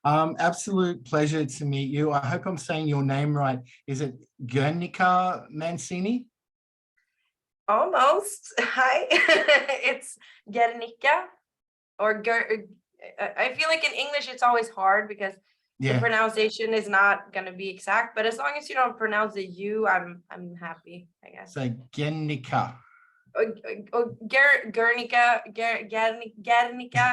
Absolute pleasure to meet you. I hope I'm saying your name right. Is it Guernica Mancini? Almost. Hi. It's Guernica or I feel like in English it's always hard because the Yeah. pronunciation is not going to be exact, but as long as you don't pronounce the U, I'm happy, I guess. So Guernica. Guernica,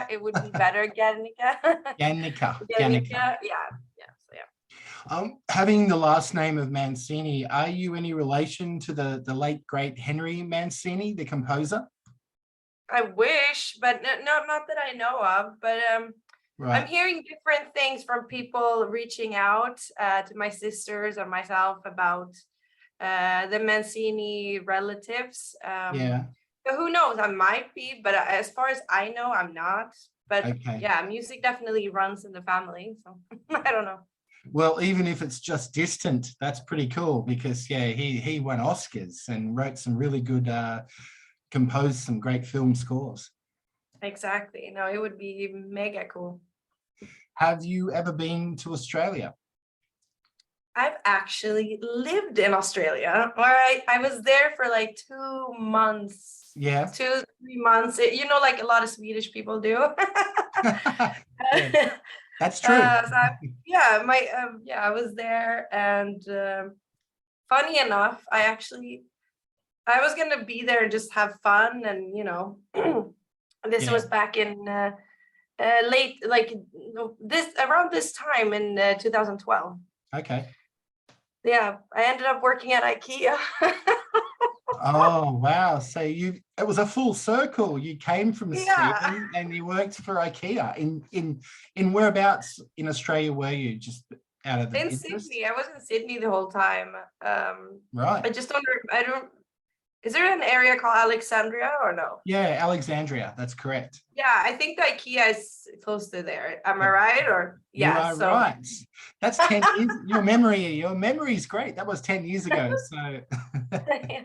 it would be better. Guernica. Guernica. Guernica. Guernica, yeah. So yeah. Having the last name of Mancini, are you any relation to the late great Henry Mancini, the composer? I wish, but not that I know of. But Right. I'm hearing different things from people reaching out to my sisters or myself about the Mancini relatives. Yeah. So who knows? I might be, but as far as I know, I'm not. But Okay. yeah, music definitely runs in the family. So I don't know. Well, even if it's just distant, that's pretty cool because yeah, he won Oscars and wrote some really good, composed some great film scores. Exactly. No, it would be mega cool. Have you ever been to Australia? I've actually lived in Australia, or I was there for like 2 months, Yeah. 2, 3 months. Like a lot of Swedish people do. Yeah, that's true. I was there, and funny enough, I was gonna be there and just have fun, and this Yeah. was back in late, like this around this time in 2012. Okay. Yeah, I ended up working at IKEA. Oh wow. So it was a full circle. You came from Yeah, Sweden and you worked for IKEA. In whereabouts in Australia were you? Just out of the in interest? Sydney. I was in Sydney the whole time. Right. I just don't. I don't. Is there an area called Alexandria or no? Yeah, Alexandria. That's correct. Yeah, I think the IKEA is close to there. Am I Yep. right? Or You yeah. are So right. That's 10 years. Your memory is great. That was 10 years ago. So yeah.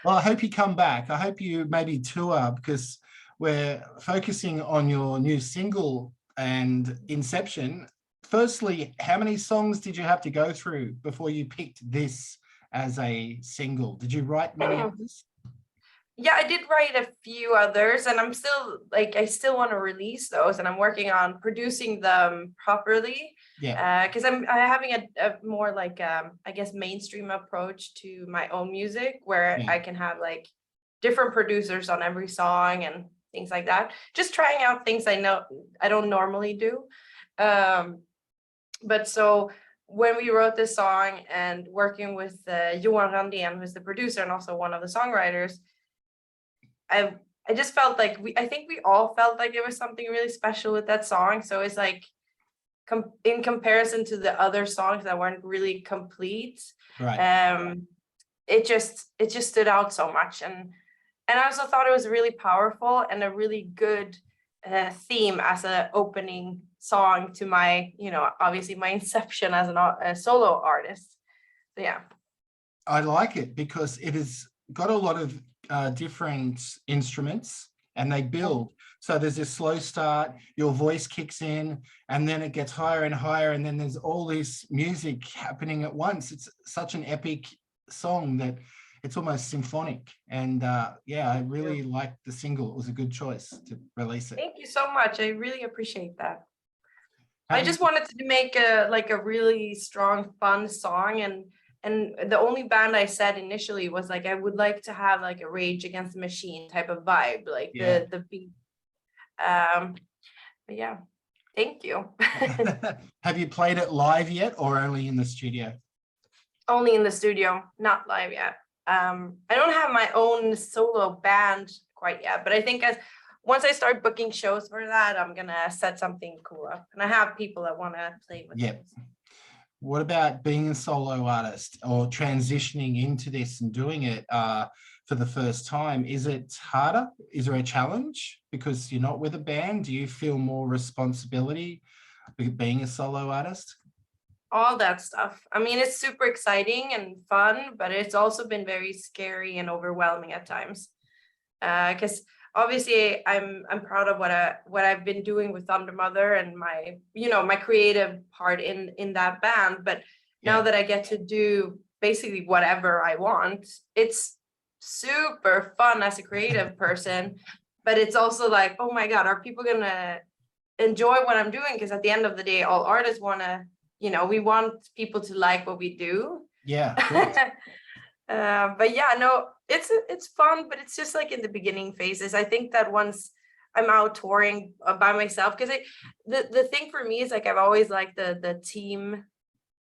well, I hope you come back. I hope you maybe tour because we're focusing on your new single and Inception. Firstly, how many songs did you have to go through before you picked this as a single? Did you write many others? Yeah, I did write a few others, and I still want to release those, and I'm working on producing them properly. Yeah. Because I'm having a more like I guess mainstream approach to my own music, where Yeah. I can have like different producers on every song and things like that. Just trying out things I know I don't normally do. But so when we wrote this song and working with Johan Randén, who's the producer and also one of the songwriters, I just felt like I think we all felt like there was something really special with that song. So it's like in comparison to the other songs that weren't really complete, Right. it just stood out so much, and I also thought it was really powerful and a really good theme as an opening song to my, obviously my inception as a solo artist. So yeah. I like it because it has got a lot of different instruments and they build. So there's this slow start, your voice kicks in, and then it gets higher and higher, and then there's all this music happening at once. It's such an epic song that it's almost symphonic. And yeah, I really liked the single. It was a good choice to release it. Thank you so much. I really appreciate that. I Have just you, wanted to make a really strong, fun song, and the only band I said initially was like I would like to have like a Rage Against the Machine type of vibe, like yeah. the beat. But yeah, thank you. Have you played it live yet or only in the studio? Only in the studio, not live yet. I don't have my own solo band quite yet, but I think once I start booking shows for that, I'm gonna set something cool up, and I have people that want to play with Yep. me. What about being a solo artist or transitioning into this and doing it for the first time? Is it harder? Is there a challenge because you're not with a band? Do you feel more responsibility being a solo artist? All that stuff. I mean, it's super exciting and fun, but it's also been very scary and overwhelming at times. Because obviously I'm proud of what I've been doing with Thundermother and my, my creative part in that band. But now that I get to do basically whatever I want, it's super fun as a creative person. But it's also like, oh my God, are people gonna enjoy what I'm doing? Because at the end of the day, all artists wanna, we want people to like what we do. Yeah. Cool. But yeah, no, it's fun, but it's just like in the beginning phases. I think that once I'm out touring by myself, because the thing for me is like I've always liked the team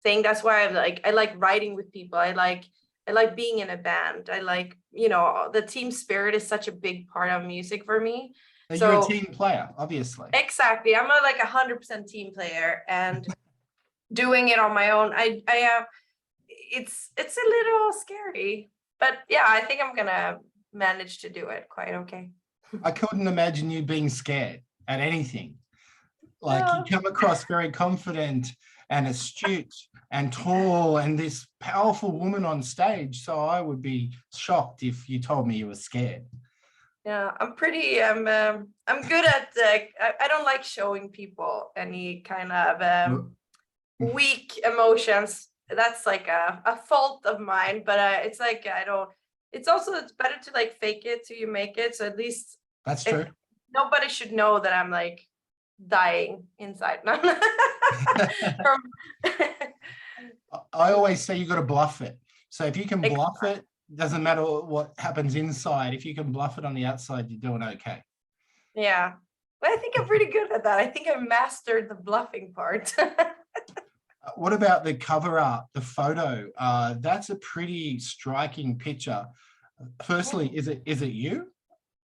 thing. That's why I like writing with people. I like being in a band. I like, the team spirit is such a big part of music for me. So you're a team player, obviously. Exactly. I'm like 100% team player, and doing it on my own, it's a little scary, but yeah, I think I'm gonna manage to do it quite okay. I couldn't imagine you being scared at anything. Like No. you come across very confident and astute and tall and this powerful woman on stage. So I would be shocked if you told me you were scared. Yeah, I'm good at I don't like showing people any kind of weak emotions. That's like a fault of mine, but it's like it's better to like fake it till you make it. So at least that's true. Nobody should know that I'm like dying inside. I always say you got to bluff it. So if you can bluff it, doesn't matter what happens inside. If you can bluff it on the outside, you're doing okay. Yeah, but I think I'm pretty good at that. I think I mastered the bluffing part. What about the cover art, the photo? That's a pretty striking picture. Firstly, is it you?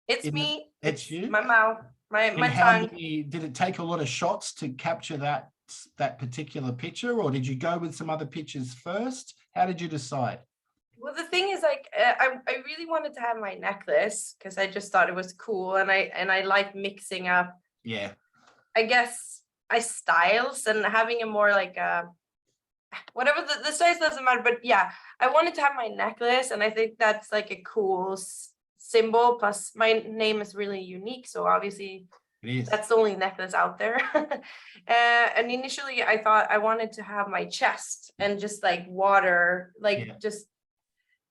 It's me. It's you. My mouth, my tongue. Did it take a lot of shots to capture that particular picture, or did you go with some other pictures first? How did you decide? Well, the thing is, like, I really wanted to have my necklace because I just thought it was cool, and I like mixing up. Yeah. I guess styles and having a more like whatever the size doesn't matter, but yeah, I wanted to have my necklace, and I think that's like a cool symbol. Plus, my name is really unique, so obviously that's the only necklace out there. And initially, I thought I wanted to have my chest and just like water, like just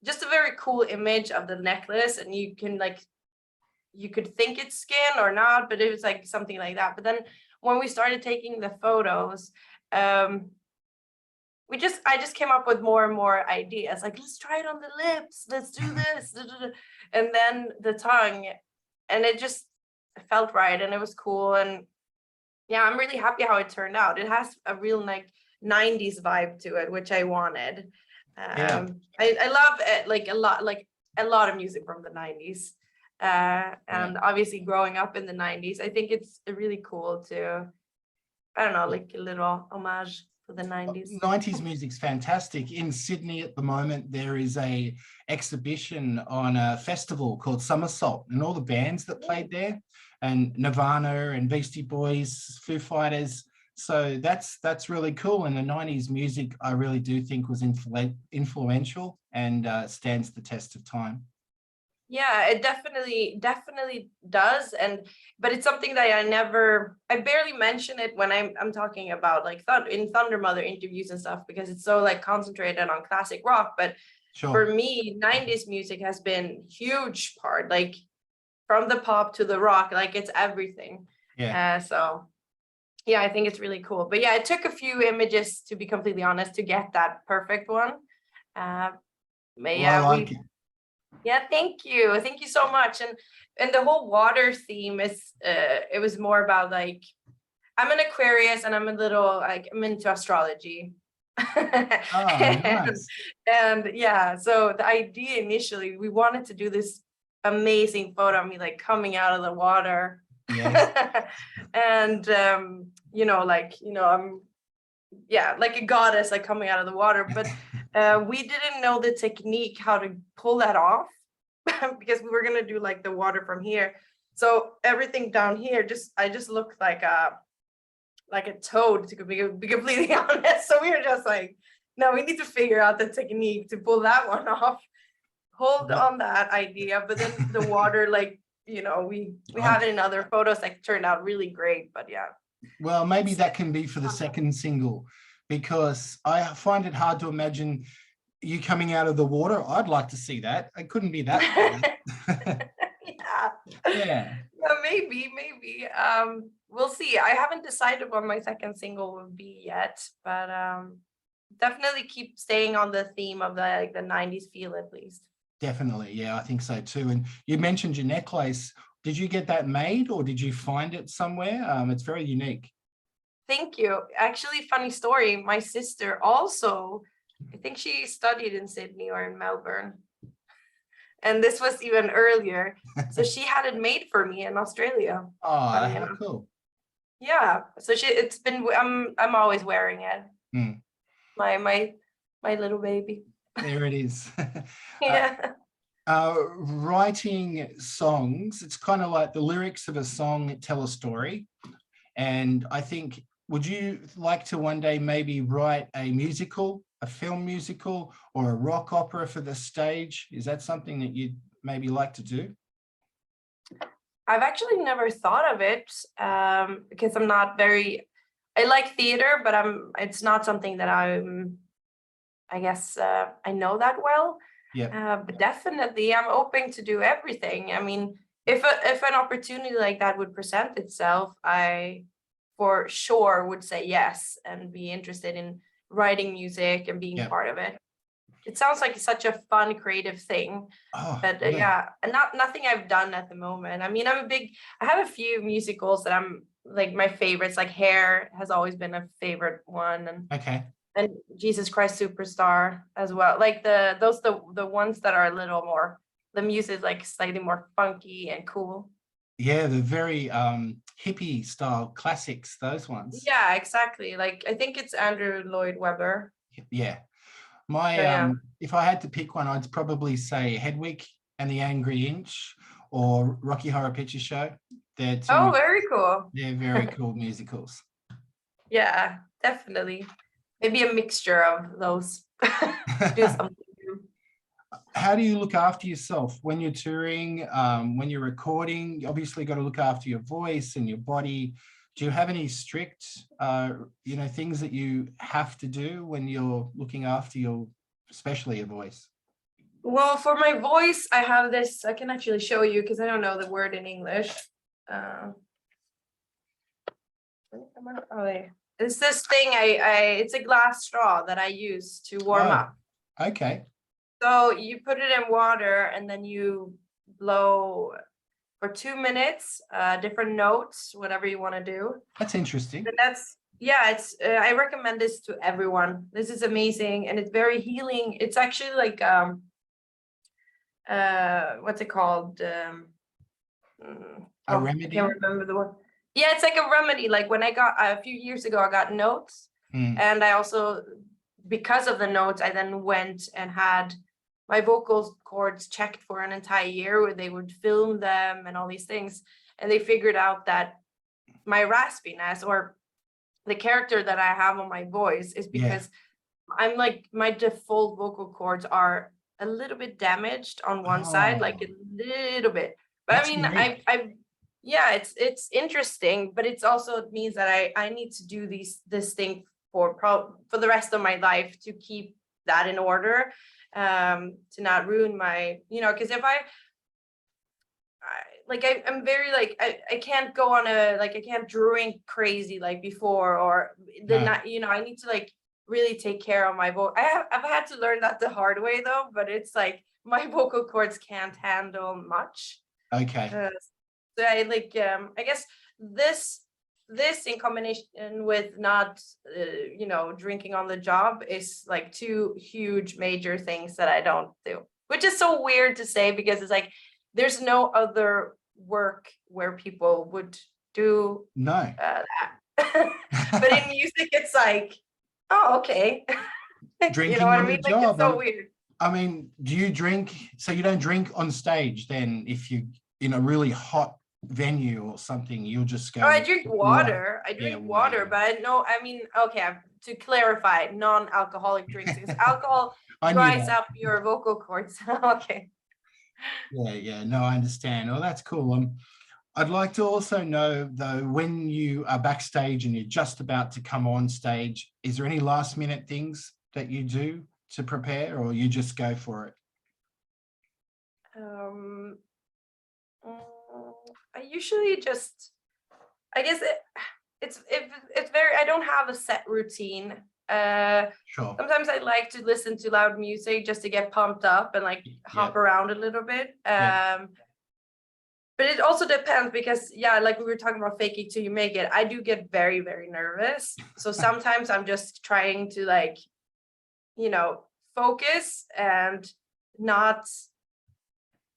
a very cool image of the necklace, and you could think it's skin or not, but it was like something like that. But then when we started taking the photos, I just came up with more and more ideas. Like, let's try it on the lips. Let's do this. And then the tongue, and it just felt right, and it was cool. And yeah, I'm really happy how it turned out. It has a real like 90s vibe to it, which I wanted. I love it, like a lot of music from the 90s. And obviously growing up in the 90s, I think it's really cool to, I don't know, like a little homage to the 90s. 90s music's fantastic. In Sydney at the moment, there is a exhibition on a festival called Somersault, and all the bands that played there, and Nirvana and Beastie Boys, Foo Fighters. So that's really cool. And the 90s music, I really do think was influential and stands the test of time. Yeah, it definitely does. But it's something that I barely mention it when I'm talking about like in Thundermother interviews and stuff, because it's so like concentrated on classic rock. But for me, 90s music has been huge part, like from the pop to the rock, like it's everything. So yeah, I think it's really cool. But yeah, it took a few images, to be completely honest, to get that perfect one. But yeah, I like it. Yeah, thank you so much. And the whole water theme is it was more about like, I'm an Aquarius, and I'm a little like, I'm into astrology. Nice. And yeah, so the idea initially, we wanted to do this amazing photo of me like coming out of the water. And I'm like a goddess, like coming out of the water. But we didn't know the technique how to pull that off because we were gonna do like the water from here. So everything down here, I just looked like a toad, to be completely honest. So we were just like, no, we need to figure out the technique to pull that one off. Hold on that idea, but then the water, like, we have it in other photos that turned out really great, but yeah. Well, maybe that can be for the second single, because I find it hard to imagine you coming out of the water. I'd like to see that. It couldn't be that bad. Yeah. Maybe. We'll see. I haven't decided what my second single will be yet, but definitely keep staying on the theme of the 90s feel at least. Definitely. Yeah, I think so too. And you mentioned your necklace. Did you get that made or did you find it somewhere? It's very unique. Thank you. Actually, funny story. My sister also, I think she studied in Sydney or in Melbourne. And this was even earlier. So she had it made for me in Australia. Oh, how cool. Yeah. So it's been, I'm always wearing it. Mm. My little baby. There it is. Yeah. Writing songs, it's kind of like the lyrics of a song tell a story. And I think, would you like to one day maybe write a musical, a film musical, or a rock opera for the stage? Is that something that you'd maybe like to do? I've actually never thought of it because I'm not very, I like theater, but it's not something that I guess I know that well. Yeah. But definitely I'm open to do everything. I mean, if an opportunity like that would present itself, I for sure would say yes and be interested in writing music and being part of it. It sounds like such a fun, creative thing. But and nothing I've done at the moment. I mean, I have a few musicals that I'm like my favorites, like Hair has always been a favorite one. And Jesus Christ Superstar as well. Like the ones that are a little more, the music is like slightly more funky and cool. Yeah, the very hippie style classics, those ones. Yeah, exactly. Like I think it's Andrew Lloyd Webber. Yeah. My if I had to pick one, I'd probably say Hedwig and the Angry Inch or Rocky Horror Picture Show. Oh, very cool. They're very cool musicals. Yeah, definitely. Maybe a mixture of those. Do something new. How do you look after yourself when you're touring, when you're recording? You obviously got to look after your voice and your body. Do you have any strict, things that you have to do when you're looking after especially your voice? Well, for my voice, I have this, I can actually show you because I don't know the word in English. It's this thing, it's a glass straw that I use to warm up. Okay. So you put it in water and then you blow for 2 minutes, different notes, whatever you want to do. That's interesting. And I recommend this to everyone. This is amazing and it's very healing. It's actually like, what's it called? A remedy? I can't remember the word. Yeah, it's like a remedy. Like when a few years ago, I got notes and I also, because of the notes, I then went and had my vocal cords checked for an entire year where they would film them and all these things. And they figured out that my raspiness or the character that I have on my voice is because I'm like, my default vocal cords are a little bit damaged on one side, like a little bit. But I mean, it's interesting, but it's also means that I need to do this thing for the rest of my life to keep that in order, to not ruin my, because if I'm very like I can't go on I can't drink crazy like before or I need to like really take care of my voice. I've had to learn that the hard way though, but it's like my vocal cords can't handle much. Okay. So I guess this in combination with not drinking on the job is like two huge major things that I don't do, which is so weird to say because it's like there's no other work where people would do that. But in music it's like, oh, okay. Drinking on the job. Like, it's so weird. I mean, do you drink? So you don't drink on stage then if you in a really hot venue or something, you'll just go. Oh, I drink water. I drink water, but to clarify, non-alcoholic drinks because alcohol dries up your vocal cords. Okay. Yeah. No, I understand. Oh, that's cool. I'd like to also know, though, when you are backstage and you're just about to come on stage, is there any last minute things that you do to prepare, or you just go for it? Um, I usually just, I guess it's very, I don't have a set routine. Sure. Sometimes I like to listen to loud music just to get pumped up and like hop around a little bit. Yeah. But it also depends because, yeah, like we were talking about fake it till you make it. I do get very, very nervous. So sometimes I'm just trying to like, focus and not,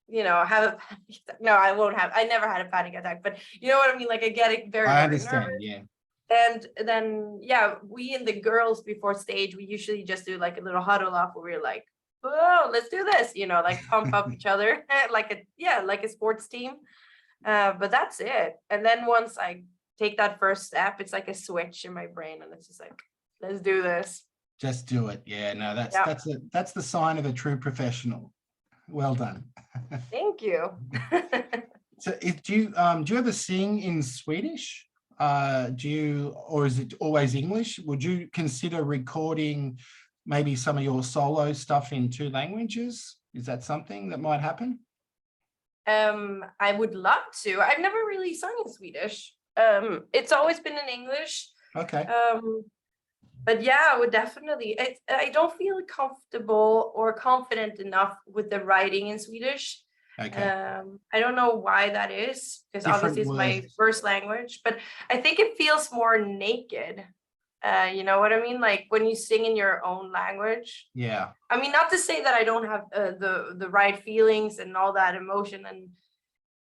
have a panic attack. No, I never had a panic attack, but you know what I mean? Like I get it very, I very understand. nervous. Yeah. And then, yeah, we and the girls before stage, we usually just do like a little huddle up where we're like, whoa, let's do this, like pump up each other like a sports team. But that's it. And then once I take that first step, it's like a switch in my brain and it's just like, let's do this. Just do it. Yeah. No, Yeah. that's the sign of a true professional. Well done. Thank you. So do you ever sing in Swedish? Or is it always English? Would you consider recording maybe some of your solo stuff in 2 languages? Is that something that might happen? I would love to. I've never really sung in Swedish. It's always been in English. Okay. But yeah, I would definitely. I don't feel comfortable or confident enough with the writing in Swedish. Okay. I don't know why that is, because Different obviously it's my words. first language, but I think it feels more naked. You know what I mean? Like when you sing in your own language. Yeah. I mean, not to say that I don't have the right feelings and all that emotion, and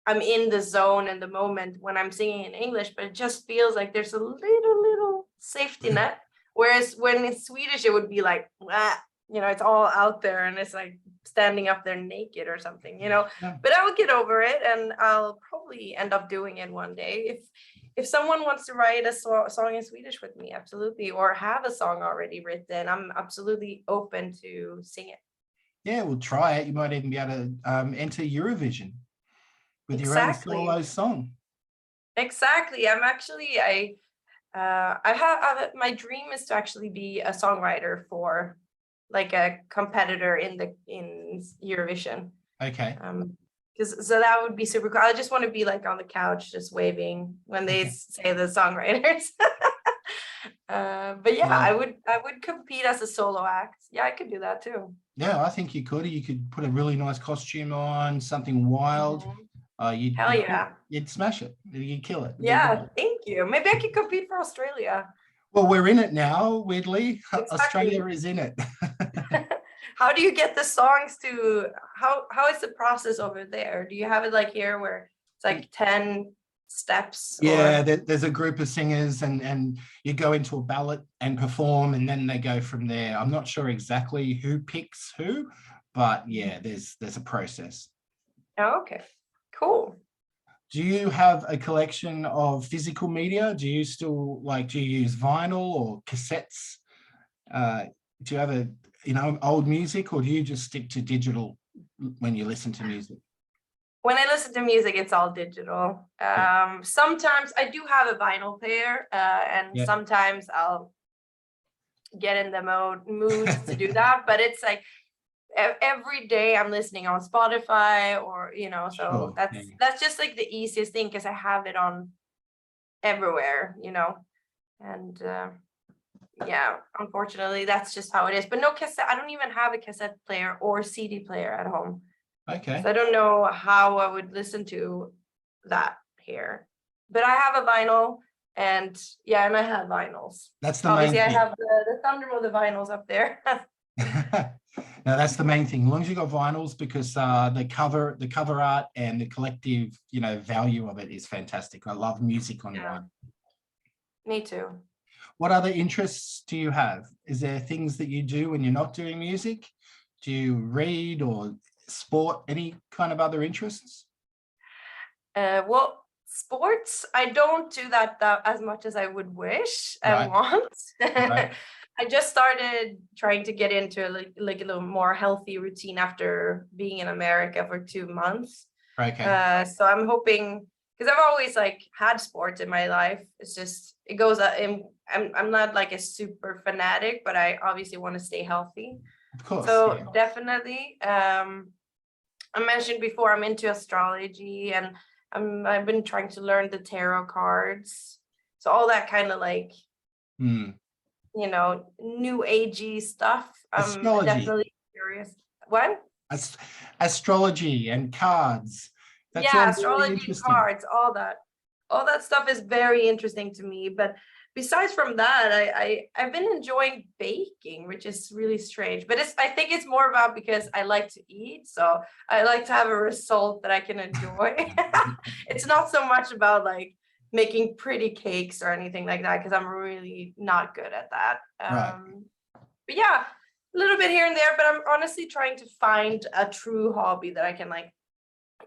I'm in the zone and the moment when I'm singing in English, but it just feels like there's a little safety net. Whereas when it's Swedish, it would be like, it's all out there and it's like standing up there naked or something, Yeah. But I would get over it and I'll probably end up doing it one day. If someone wants to write a song in Swedish with me, absolutely, or have a song already written, I'm absolutely open to sing it. Yeah, we'll try it. You might even be able to enter Eurovision with your own Exactly. solo song. Exactly. I have my dream is to actually be a songwriter for like a competitor in Eurovision. Okay. So that would be super cool. I just want to be like on the couch just waving when they say the songwriters. But yeah, I would compete as a solo act. Yeah, I could do that too. Yeah, I think you could. You could put a really nice costume on, something wild. Hell yeah. You'd smash it. You'd kill it. Yeah, thank you. Maybe I could compete for Australia. Well, we're in it now, weirdly. Exactly. Australia is in it. How do you get the songs to, how is the process over there? Do you have it like here where it's like 10 steps? Yeah, there's a group of singers and you go into a ballot and perform and then they go from there. I'm not sure exactly who picks who, but yeah, there's a process. Oh, okay, cool. Do you have a collection of physical media? Do you use vinyl or cassettes? Do you have old music, or do you just stick to digital when you listen to music? When I listen to music, it's all digital. Sometimes I do have a vinyl player, and sometimes I'll get in the mood to do that. But it's like every day I'm listening on Spotify or, so that's just like the easiest thing because I have it on everywhere, and yeah, unfortunately that's just how it is. But no cassette, I don't even have a cassette player or CD player at home. Okay. So I don't know how I would listen to that here, but I have a vinyl and I have vinyls. That's the obviously main I thing. have the Thundermother vinyls up there. No, that's the main thing. As long as you got vinyls, because the cover art and the collective, value of it is fantastic. I love music on vinyl. Me too. What other interests do you have? Is there things that you do when you're not doing music? Do you read or sport? Any kind of other interests? Well, sports, I don't do that as much as I would wish. I want. Right. I just started trying to get into like a little more healthy routine after being in America for 2 months. Okay. So I'm hoping, because I've always like had sports in my life. It's just it goes in. I'm not like a super fanatic, but I obviously want to stay healthy. Of course. So Yeah. definitely, I mentioned before I'm into astrology, and I've been trying to learn the tarot cards. So all that kind of like, Mm. new agey stuff. I'm Astrology. definitely curious. What? Astrology and cards. That's Yeah, all very astrology, interesting. cards, all that stuff is very interesting to me. But besides from that, I've been enjoying baking, which is really strange. But I think it's more about because I like to eat, so I like to have a result that I can enjoy. It's not so much about like making pretty cakes or anything like that, because I'm really not good at that. Right. But yeah, a little bit here and there. But I'm honestly trying to find a true hobby that I can like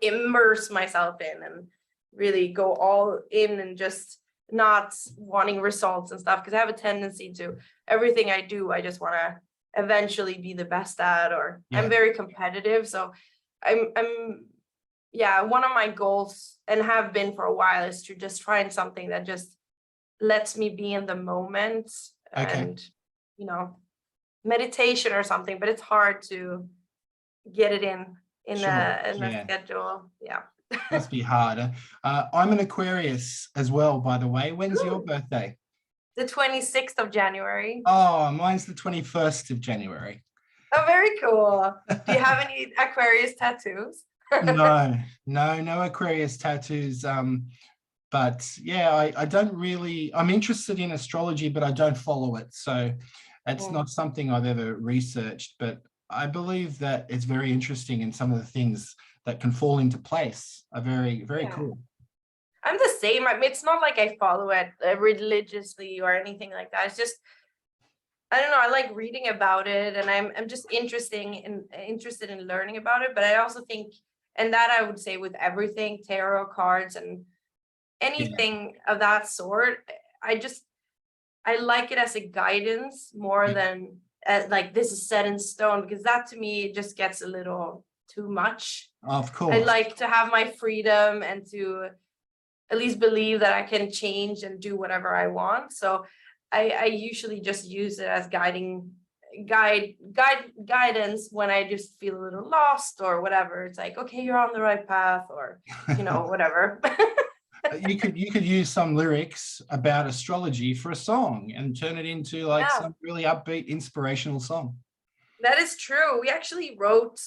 immerse myself in and really go all in, and just not wanting results and stuff, because I have a tendency to everything I do, I just want to eventually be the best at, or Yeah. I'm very competitive. So I'm yeah, one of my goals, and have been for a while, is to just find something that just lets me be in the moment. Okay. And meditation or something, but it's hard to get it in Sure. a Yeah. schedule. Yeah. Must be harder. I'm an Aquarius as well, by the way. When's your Ooh. birthday? The 26th of January. Oh, mine's the 21st of January. Oh, very cool. Do you have any Aquarius tattoos? No Aquarius tattoos. But yeah, I don't really, I'm interested in astrology, but I don't follow it. So it's not something I've ever researched, but I believe that it's very interesting, and some of the things that can fall into place are very, very cool. I'm the same. I mean, it's not like I follow it religiously or anything like that. It's just, I don't know, I like reading about it, and I'm just interested in learning about it. But I also think, and that I would say with everything, tarot cards and anything of that sort, I like it as a guidance more than like this is set in stone, because that to me just gets a little too much. Of course. I like to have my freedom and to at least believe that I can change and do whatever I want. So I usually just use it as guidance when I just feel a little lost or whatever. It's like, okay, you're on the right path, or whatever. you could use some lyrics about astrology for a song and turn it into like some really upbeat, inspirational song. That is true. We actually wrote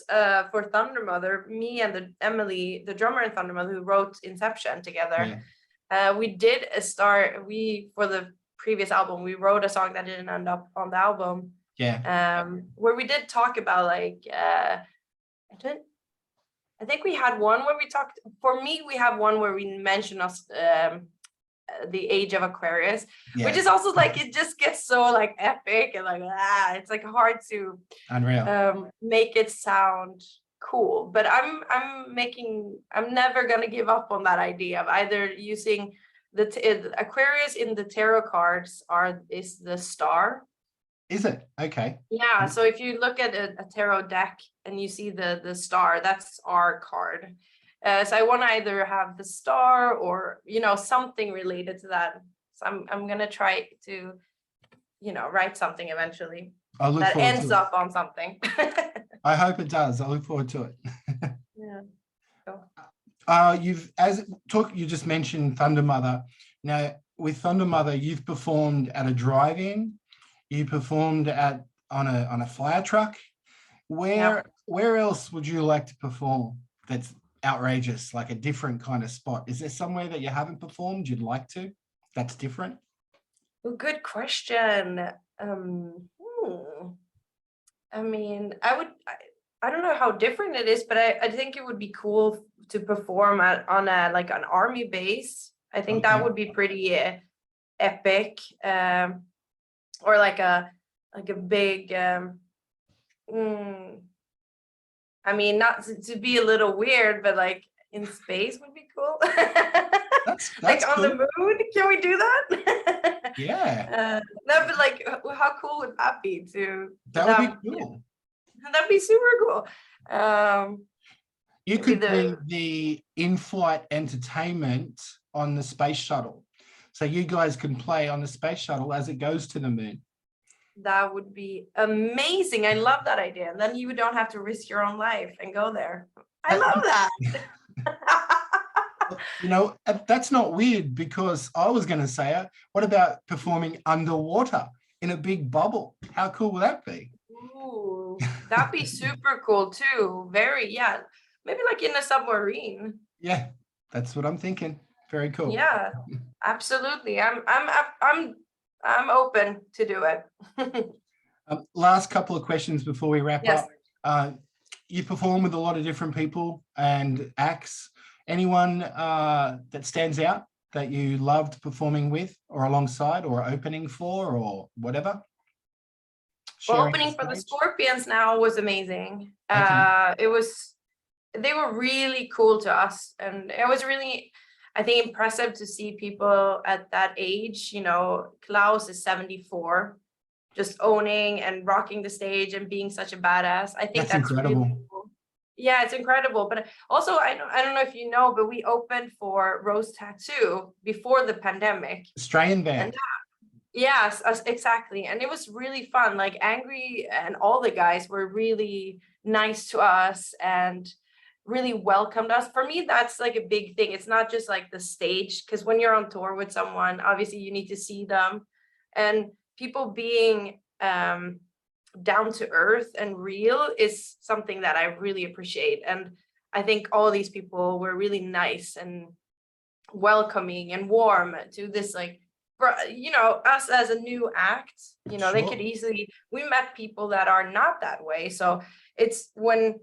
for Thundermother, me and Emily, the drummer in Thundermother, who wrote Inception together. We did for the previous album, we wrote a song that didn't end up on the album. Where we did talk about like I think we had one where we talked, for me, we have one where we mentioned us the age of Aquarius, which is also like, it just gets so like epic and like, it's like hard to make it sound cool. But I'm never going to give up on that idea of either using the Aquarius in the tarot cards is the star. Is it? Okay. Yeah, so if you look at a tarot deck and you see the star, that's our card. So I want to either have the star or something related to that. So I'm gonna try to write something eventually that ends up on something. I hope it does. I look forward to it. Yeah. Cool. You just mentioned Thundermother. Now with Thundermother, you've performed at a drive-in. You performed on a fire truck. Where else would you like to perform that's outrageous, like a different kind of spot? Is there somewhere that you haven't performed you'd like to that's different? Well, good question. I mean, I don't know how different it is, but I think it would be cool to perform on like an army base. I think that would be pretty epic. Or like a big I mean, not to be a little weird, but like in space would be cool. That's like on cool. the moon, can we do that? Yeah, No, but like, how cool would that be to that would be cool. that'd be super cool. You Maybe could be the in-flight entertainment on the space shuttle. So you guys can play on the space shuttle as it goes to the moon. that would be amazing. I love that idea. And then you don't have to risk your own life and go there. I love that. You know, that's not weird, because I was going to say, what about performing underwater in a big bubble? How cool would that be? Ooh, that'd be super cool too. Very, yeah. Maybe like in a submarine. Yeah, that's what I'm thinking. Very cool. Yeah, absolutely. I'm open to do it. Last couple of questions before we wrap Yes. up. You perform with a lot of different people and acts. Anyone that stands out that you loved performing with or alongside or opening for or whatever? Well, Sharing opening the for the stage? Scorpions now was amazing. Okay. They were really cool to us, and it was really, I think, impressive to see people at that age. You know, Klaus is 74, just owning and rocking the stage and being such a badass. I think That's that's really incredible. cool. Yeah, it's incredible. But also, I don't know if you know, but we opened for Rose Tattoo before the pandemic. Australian And band. yes, exactly. And it was really fun. Like Angry and all the guys were really nice to us and really welcomed us. For me, that's like a big thing. It's not just like the stage, because when you're on tour with someone, obviously you need to see them. And people being down to earth and real is something that I really appreciate. And I think all these people were really nice and welcoming and warm to this, like, you know, us as a new act, you know, they could Sure. easily, we met people that are not that way. So it's when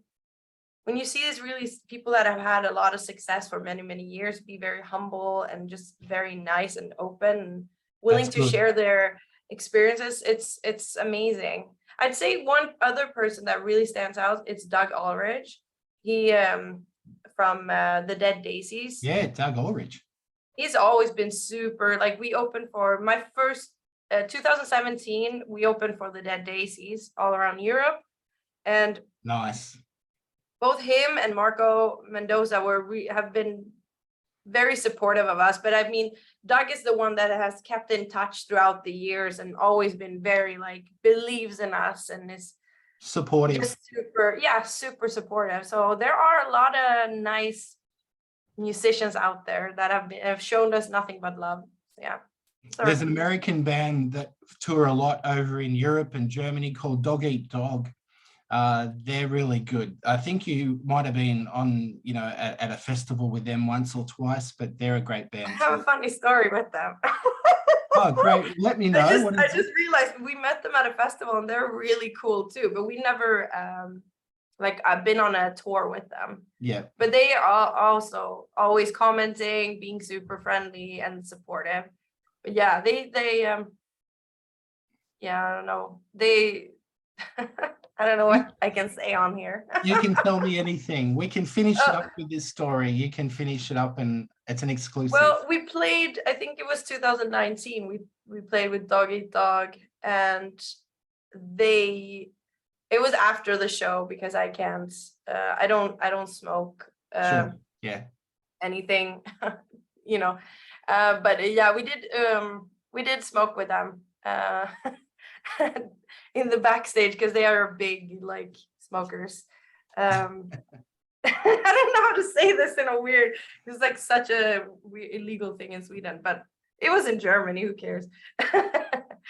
you see these really people that have had a lot of success for many, many years, be very humble and just very nice and open and willing That's to good. share their experiences, it's amazing. I'd say one other person that really stands out, it's Doug Ulrich. He from the Dead Daisies. Yeah, Doug Ulrich. He's always been super, like, we opened for my first 2017, we opened for the Dead Daisies all around Europe, and Nice. both him and Marco Mendoza have been very supportive of us. But I mean, Doug is the one that has kept in touch throughout the years and always been very, like, believes in us and is Supportive. just super supportive. So there are a lot of nice musicians out there that have shown us nothing but love. Yeah. There's an American band that tour a lot over in Europe and Germany called Dog Eat Dog. They're really good. I think you might have been on, you know, at a festival with them once or twice, but they're a great band. I have a funny story with them. Oh, great. Let me know. I just realized we met them at a festival and they're really cool too, but we never like, I've been on a tour with them. Yeah. But they are also always commenting, being super friendly and supportive. But yeah, they yeah, I don't know. I don't know what I can say on here. You can tell me anything. We can finish it up with this story. You can finish it up and it's an exclusive. Well, we played, I think it was 2019. We played with Dog Eat Dog, and it was after the show because I can't I don't smoke Sure. Yeah. anything, you know. But yeah, we did smoke with them in the backstage because they are big, like, smokers. I don't know how to say this in a weird, it's like such a illegal thing in Sweden, but it was in Germany, who cares?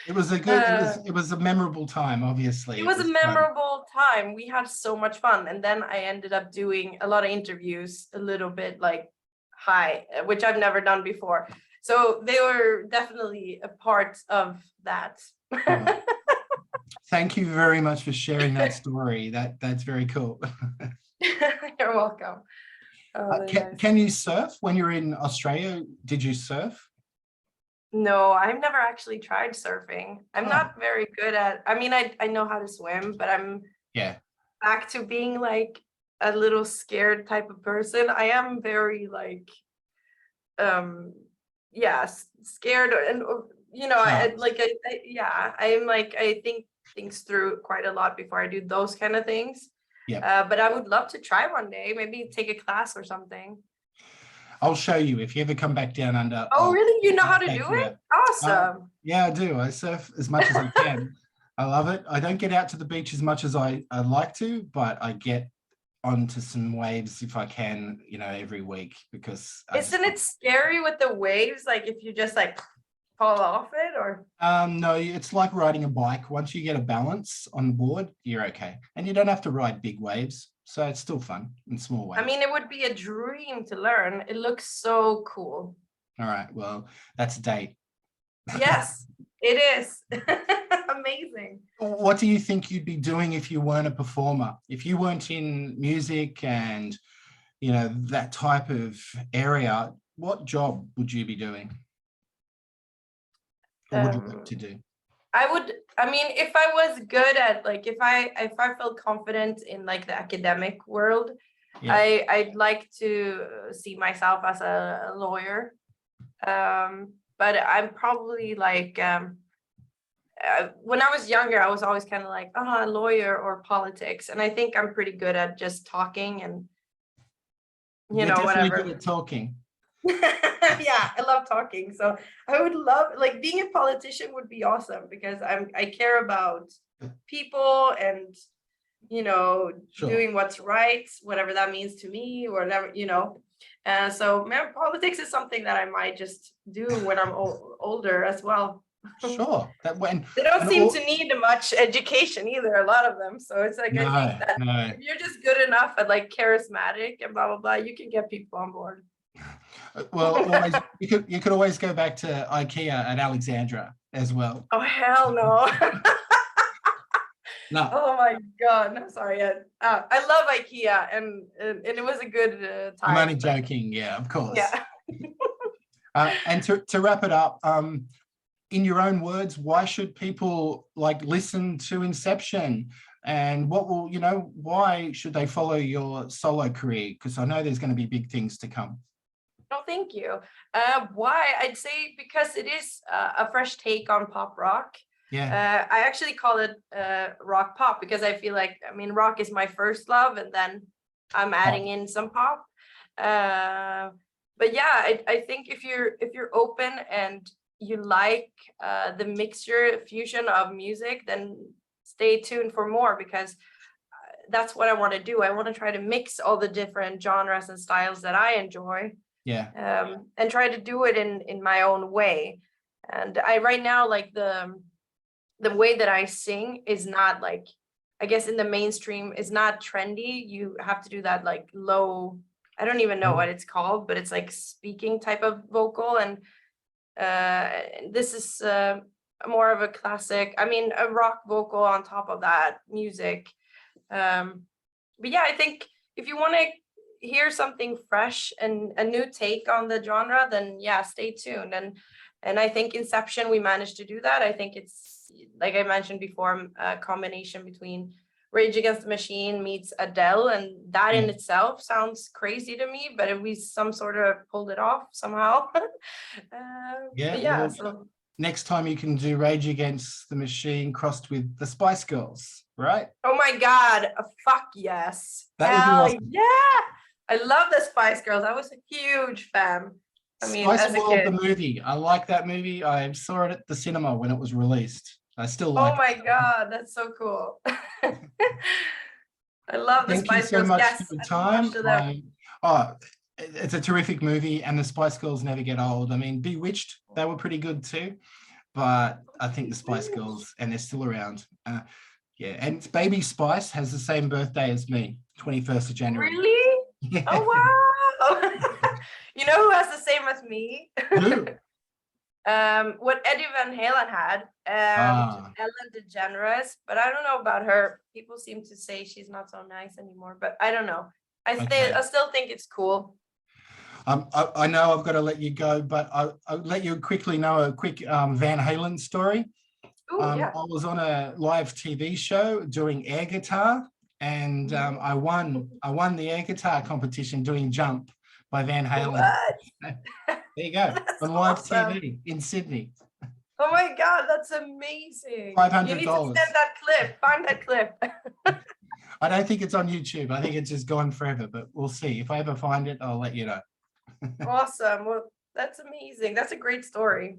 It was a good, it was a memorable time, obviously. It was a memorable time. We had so much fun. And then I ended up doing a lot of interviews, a little bit like high, which I've never done before. So they were definitely a part of that. Thank you very much for sharing that story. That's very cool. You're welcome. Can you surf when you're in Australia? Did you surf? No, I've never actually tried surfing. I'm not very good at, I mean, I know how to swim, but I'm back to being like a little scared type of person. I am very, like, scared, and you know, Charts. yeah, I'm like, I think things through quite a lot before I do those kind of things. Yeah. But I would love to try one day, maybe take a class or something. I'll show you if you ever come back down under. Oh, really? You know how I'll to do take you it? out. Awesome. Yeah, I do. I surf as much as I can. I love it. I don't get out to the beach as much as I'd like to, but I get onto some waves if I can, you know, every week because Isn't it scary with the waves? Like if you just like fall off it or? no, it's like riding a bike. Once you get a balance on the board, you're okay. And you don't have to ride big waves. So it's still fun in small waves. I mean, it would be a dream to learn. It looks so cool. All right. Well, that's a date. Yes, it is. Amazing. What do you think you'd be doing if you weren't a performer? If you weren't in music and, you know, that type of area, what job would you be doing? Or would you like to do? I mean, if I was good at like, if I felt confident in like the academic world, Yeah. I'd like to see myself as a lawyer. But I'm probably like, when I was younger, I was always kind of like, oh, a lawyer or politics. And I think I'm pretty good at just talking and, you You're know, definitely whatever. good at talking. Yeah, I love talking. So I would love, like, being a politician would be awesome because I care about people and, you know, Sure. doing what's right, whatever that means to me, or whatever, you know. So man, politics is something that I might just do when I'm older as well. Sure. That when They don't and seem all- to need much education either, a lot of them. So it's like, I think that no. if you're just good enough at like charismatic and blah, blah, blah, you can get people on board. Well, always, you could always go back to IKEA at Alexandra as well. Oh, hell no. No, Oh my God. No, sorry. I love IKEA and it was a good time. I'm only joking. Yeah, of course. Yeah. And to wrap it up, in your own words, why should people like listen to Inception? And what will, you know, why should they follow your solo career? Because I know there's going to be big things to come. No, thank you. Why? I'd say because it is a fresh take on pop rock. Yeah. I actually call it rock pop because I feel like, I mean, rock is my first love and then I'm adding in some pop. But yeah, I think if you're open and you like the mixture fusion of music, then stay tuned for more because that's what I want to do. I want to try to mix all the different genres and styles that I enjoy. Yeah. And try to do it in my own way. And I right now, like the way that I sing is not like, I guess in the mainstream is not trendy. You have to do that like low, I don't even know what it's called, but it's like speaking type of vocal. And this is more of a classic, I mean, a rock vocal on top of that music. But yeah, I think if you want to hear something fresh and a new take on the genre, then yeah, stay tuned. And I think Inception, we managed to do that. I think it's, like I mentioned before, a combination between Rage Against the Machine meets Adele, and that in itself sounds crazy to me, but we some sort of pulled it off somehow. Yeah. Well, So next time you can do Rage Against the Machine crossed with the Spice Girls, right? oh my God, fuck yes. That would be Hell awesome. yeah. I love the Spice Girls. I was a huge fan. I mean, Spice as a World, kid. the movie. I like that movie. I saw it at the cinema when it was released. I still like Oh my God, that's so cool. I love the Thank you Spice so Girls. much Yes, for your I think much time. of them. It's a terrific movie, and the Spice Girls never get old. I mean, Bewitched, they were pretty good too, but I think the Spice Girls, and they're still around. Yeah, and Baby Spice has the same birthday as me, 21st of January. Really? Yeah. Oh wow! You know who has the same as me? Who? What Eddie Van Halen had, Ellen DeGeneres, but I don't know about her. People seem to say she's not so nice anymore, but I don't know. I still think it's cool. I know I've got to let you go, but I'll let you quickly know a quick Van Halen story. Ooh, yeah. I was on a live TV show doing air guitar, and I won the air guitar competition doing Jump by Van Halen. What? There you go. That's on live awesome. TV in Sydney. Oh my God, that's amazing. You need to $500. send that clip. Find that clip. I don't think it's on YouTube. I think it's just gone forever, but we'll see. If I ever find it, I'll let you know. Awesome. Well, that's amazing. That's a great story.